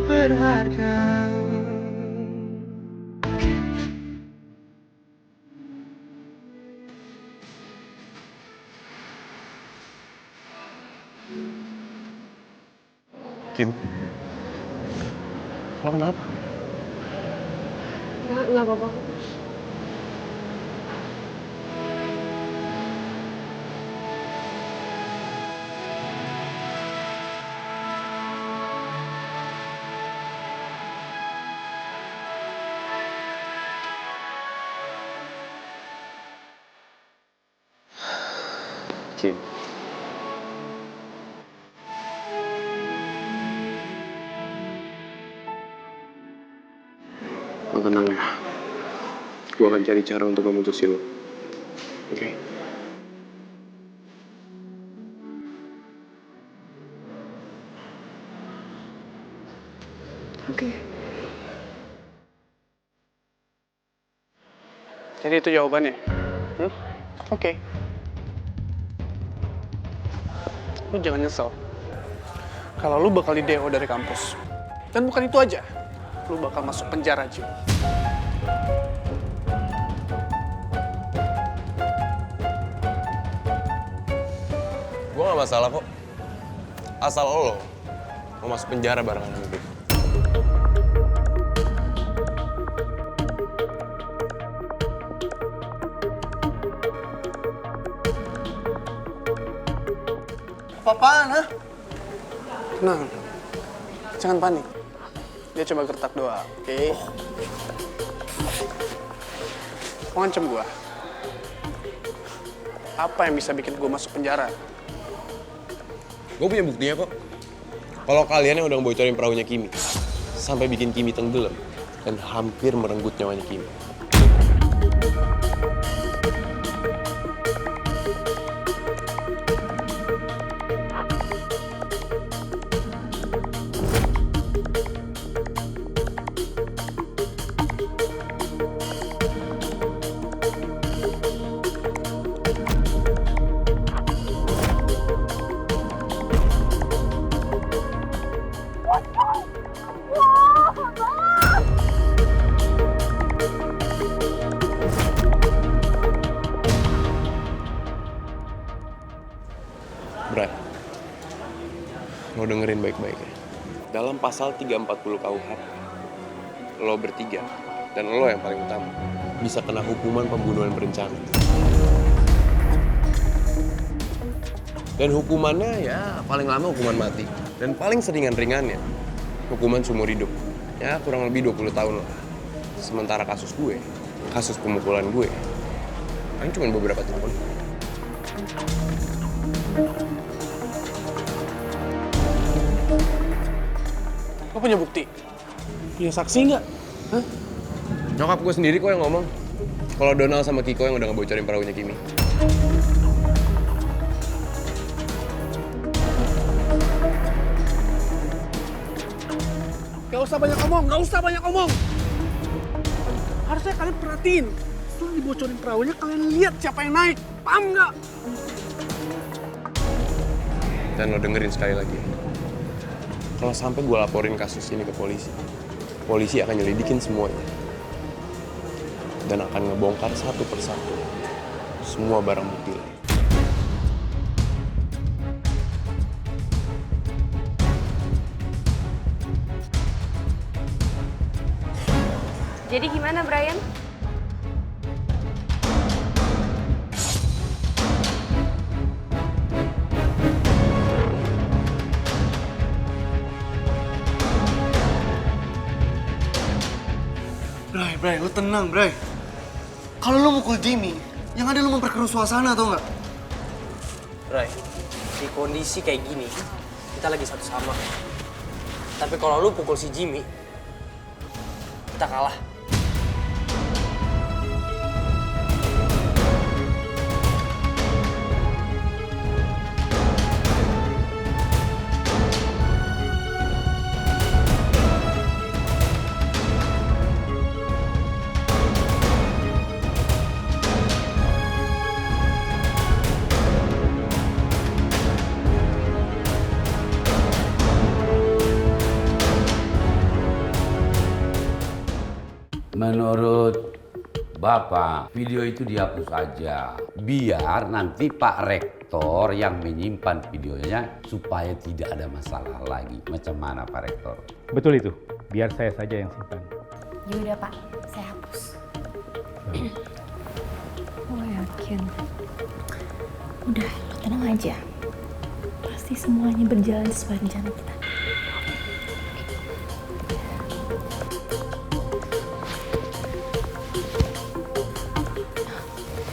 berharga. Kim, lo kenapa? Nggak apa-apa. Kim. Lo tenang ya. Gue akan cari cara untuk memutusin lo. Oke? Oke. Jadi itu jawabannya? Oke. Lu jangan nyesel. Kalau lu bakal di DO dari kampus. Dan bukan itu aja. Lu bakal masuk penjara, Jim. Gue gak masalah kok. Asal lo mau masuk penjara barengan sama gue. Apa-apaan, ha? Tenang. Jangan panik. Dia coba gertak doang, oke? Lo ngancem gua. Apa yang bisa bikin gua masuk penjara? Gue punya buktinya kok. Kalau kalian yang udah ngebocorin perahunya Kimi, sampai bikin Kimi tenggelam dan hampir merenggut nyawanya Kimi. Bray, lo dengerin baik-baik ya. Dalam pasal 340 KUHP, lo bertiga, dan lo yang paling utama, bisa kena hukuman pembunuhan berencana. Dan hukumannya ya paling lama hukuman mati. Dan paling seringan-ringannya, hukuman seumur hidup. Ya kurang lebih 20 tahun lah. Sementara kasus gue, kasus pemukulan gue, kan cuma beberapa tahun. Lo punya bukti? Punya saksi nggak? Hah? Nyokap gue sendiri kok yang ngomong kalau Donald sama Kiko yang udah ngebocorin perahunya Kimi. Gak usah banyak omong, gak usah banyak omong. Harusnya kalian perhatiin. Setelah dibocorin perahunya, kalian lihat siapa yang naik. Paham nggak? Dan lo dengerin sekali lagi. Kalau sampai gue laporin kasus ini ke polisi, polisi akan nyelidikin semuanya. Dan akan ngebongkar satu persatu semua barang bukti lo. Jadi gimana, Brian? Bray, lu tenang, Bray. Kalau lu mukul Jimmy, yang ada lu memperkeruh suasana, tau nggak? Ray, di kondisi kayak gini, kita lagi satu sama. Tapi kalau lu pukul si Jimmy, kita kalah. Menurut Bapak, video itu dihapus saja. Biar nanti Pak Rektor yang menyimpan videonya supaya tidak ada masalah lagi. Macam mana Pak Rektor? Betul itu. Biar saya saja yang simpan. Ya udah Pak, saya hapus. Oh yakin. Udah, lo tenang aja. Pasti semuanya berjalan sesuai rencana kita.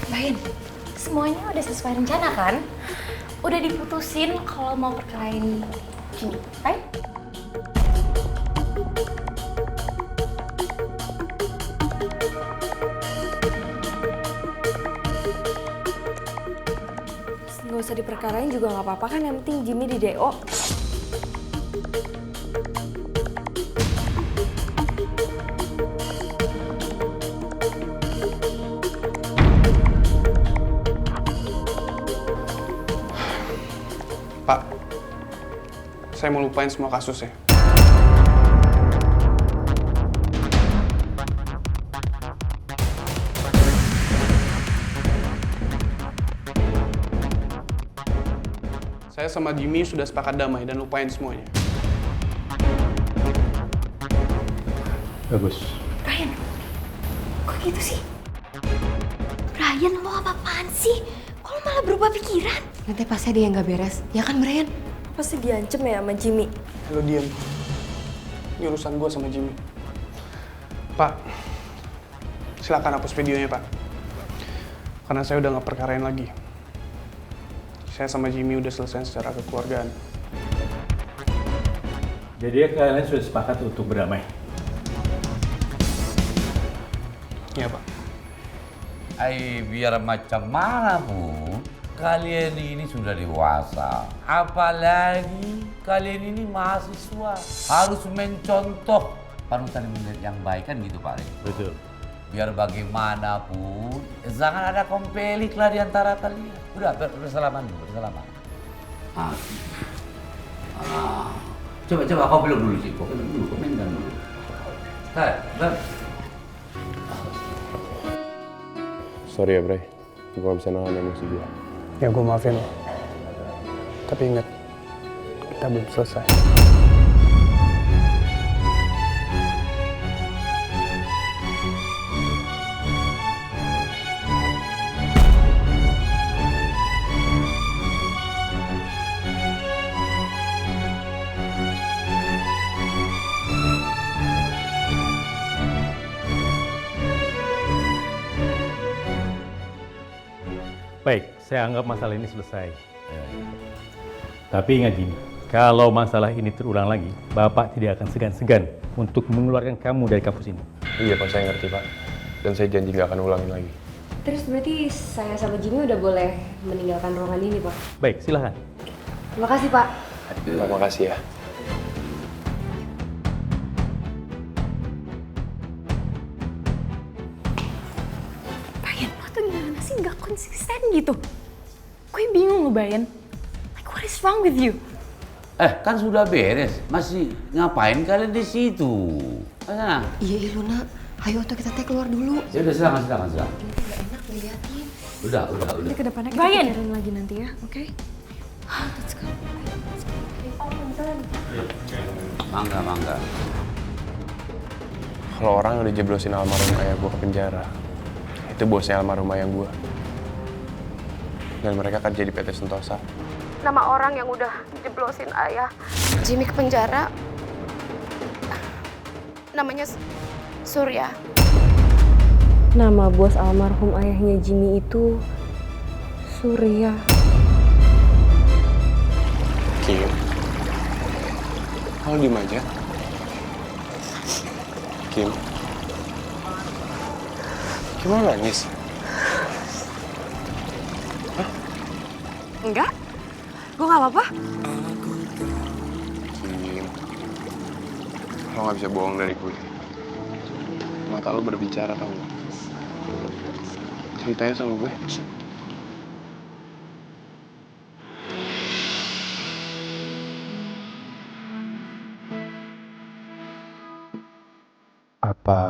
Bain, semuanya udah sesuai rencana kan? Udah diputusin kalau mau perkarain Jimmy, right? Nggak usah diperkarain juga nggak apa-apa kan, yang penting Jimmy di DO. Pak, saya mau lupain semua kasusnya. Saya sama Jimmy sudah sepakat damai dan lupain semuanya. Bagus. Brian, kok gitu sih? Brian, lo apa-apaan sih? Kok lo malah berubah pikiran? Nanti pasti ada yang nggak beres, ya kan Brian? Pasti diancem ya sama Jimmy. Lo diam. Ini urusan gue sama Jimmy. Pak, silakan hapus videonya, Pak. Karena saya udah nggak perkarain lagi. Saya sama Jimmy udah selesai secara kekeluargaan. Jadi kalian sudah sepakat untuk berdamai. Iya, Pak. Biar macam mana pun, kalian ini sudah dewasa. Apalagi kalian ini mahasiswa. Harus mencontoh panutan yang baik kan gitu Pak. Betul. Biar bagaimanapun, jangan ada konflik lah di antara kalian. Udah, bersalaman dulu, bersalaman. Coba kau peluk dulu sih, kau peluk dulu, komentar dulu. Hai. Sorry ya, Bray. Gue gak bisa nahan emosi gue. Ya gue maafin lo. Tapi ingat, kita belum selesai. Baik, saya anggap masalah ini selesai. Tapi ingat Jimmy, kalau masalah ini terulang lagi, Bapak tidak akan segan-segan untuk mengeluarkan kamu dari kampus ini. Iya Pak, saya ngerti Pak. Dan saya janji gak akan ulangin lagi. Terus berarti saya sama Jimmy udah boleh meninggalkan ruangan ini, Pak? Baik, silahkan. Terima kasih, Pak. Terima kasih ya. Brian, lo tuh gimana sih nggak konsisten gitu? Gue bingung lo, Brian. Like, what is wrong with you? Kan sudah beres. Masih ngapain kalian di situ? Sana. Iya, Iluna. Ayo tuh kita keluar dulu. Ya udah silakan. Ini nggak enak dilihatin. Udah. Nanti ke depannya kita Brian! pikirin lagi nanti ya, oke? Let's go. Mangga. Kalau orang udah jeblosin almarhum ayah gue ke penjara, itu bosnya almarhum ayah gue. Dan mereka kan jadi PT Sentosa. Nama orang yang udah jeblosin ayah Jimmy ke penjara, namanya Surya. Nama bos almarhum ayahnya Jimmy itu Surya. Kim, kalau diem aja. Kim, gimana nangis? Enggak, gue gak apa-apa. Kim, lo gak bisa bohong dari gue. Mata lo berbicara, tau gak? Ceritanya sama gue. Apa